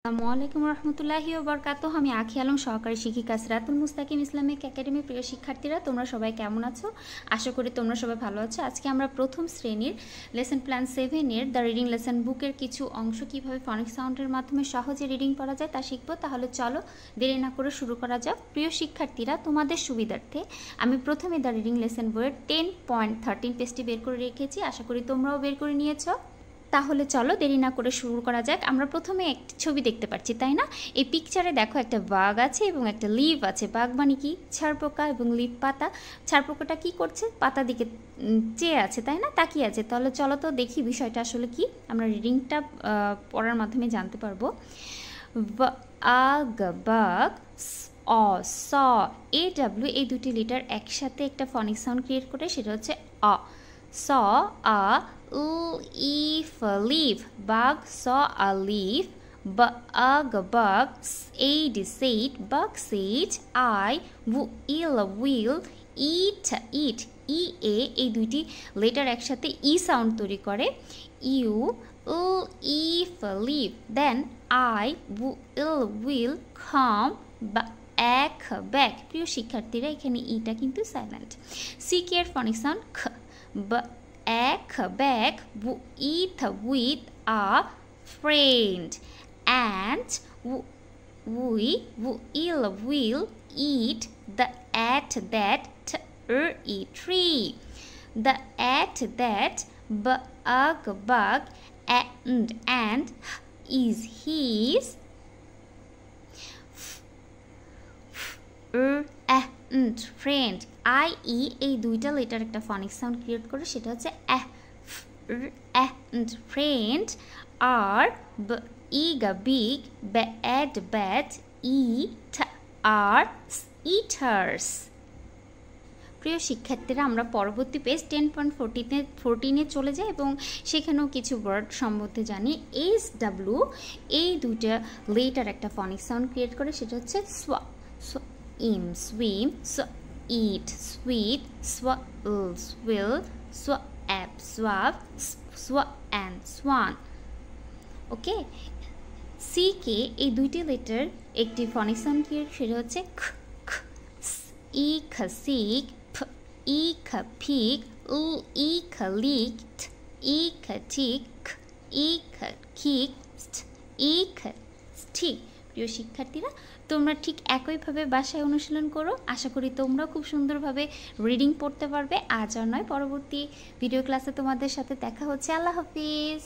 আসসালামু রহমতুল্লাহি ওয়া বারাকাতুহু। আমি আখি আলম, সহকারী শিক্ষিকা সিরাতুল মুস্তাকিম ইসলামিক একাডেমি। প্রিয় শিক্ষার্থীরা, তোমরা সবাই কেমন আছো? আশা করি তোমরা সবাই ভালো আছো। আজকে আমরা প্রথম শ্রেণীর লেসন প্ল্যান 7-এর দ্য রিডিং লেসন বুকের কিছু অংশ কীভাবে ফনিক সাউন্ডের মাধ্যমে সহজে রিডিং করা যায় তা শিখবো। তাহলে চলো দেরি না করে শুরু করা যাক। প্রিয় শিক্ষার্থীরা, তোমাদের সুবিধার্থে আমি প্রথমে দ্য রিডিং লেসন বইয়ের 10.13 পেজটি বের করে রেখেছি। আশা করি তোমরাও বের করে নিয়েছো। তাহলে চলো দেরি না করে শুরু করা যাক। আমরা প্রথমে একটি ছবি দেখতে পাচ্ছি, তাই না? এই পিকচারে দেখো একটা বাঘ আছে এবং একটা লিভ আছে। বাঘ মানে কি? ছাড়পোকা, এবং লিভ পাতা। ছাড়পোকাটা কি করছে? পাতা দিকে চেয়ে আছে, তাই না? তাকিয়ে আছে। তাহলে চলো তো দেখি বিষয়টা আসলে কি। আমরা রিডিংটা পড়ার মাধ্যমে জানতে পারবো। বাঘ, অ, স, এ, ডাব্লিউ এই দুটি লিটার একসাথে একটা ফনিক সাউন্ড ক্রিয়েট করে, সেটা হচ্ছে অ। স, আ, leaf, leaf. Bug saw a leaf. Bug, said, bug said. Will, eat. ই এ এই দুইটি লেটার একসাথে ই সাউন্ড তৈরি করে। U, if, leaf. Then I will come back. প্রিয় শিক্ষার্থীরা, এখানে ইটা কিন্তু সাইলেন্ট। সিক এর ফনিক সাউন্ড খ। Back with a friend, and we will eat the at that tree. The at that bug and is his friend. I E এই দুইটা letter একটা ফনিক sound create করে, সেটা হচ্ছে friend. R big, bad, eat are eaters. প্রিয় শিক্ষার্থীরা, আমরা পরবর্তী পেজ 10.14-এ চলে যাই এবং সেখানেও কিছু ওয়ার্ড সম্বন্ধে জানি। SW এই দুইটা লেটার একটা ফনিক সাউন্ড ক্রিয়েট করে, সেটা হচ্ছে swim, eat, sweet, swill, swab, and swan. Okay, C K এই দুইটি লেটার একটি ফনিক সাউন্ড ক্রিয়েট, সেটা হচ্ছে ইক, সিক, ইক, পিক, ইক, লিকড, ইক, টিক, ইক, কিকড, ইক, স্টিক। প্রিয় শিক্ষার্থীরা, তোমরা ঠিক একইভাবে বাসায় অনুশীলন করো। আশা করি তোমরা খুব সুন্দরভাবে রিডিং পড়তে পারবে। আজ আর নয়, পরবর্তী ভিডিও ক্লাসে তোমাদের সাথে দেখা হচ্ছে। আল্লাহ হাফিজ।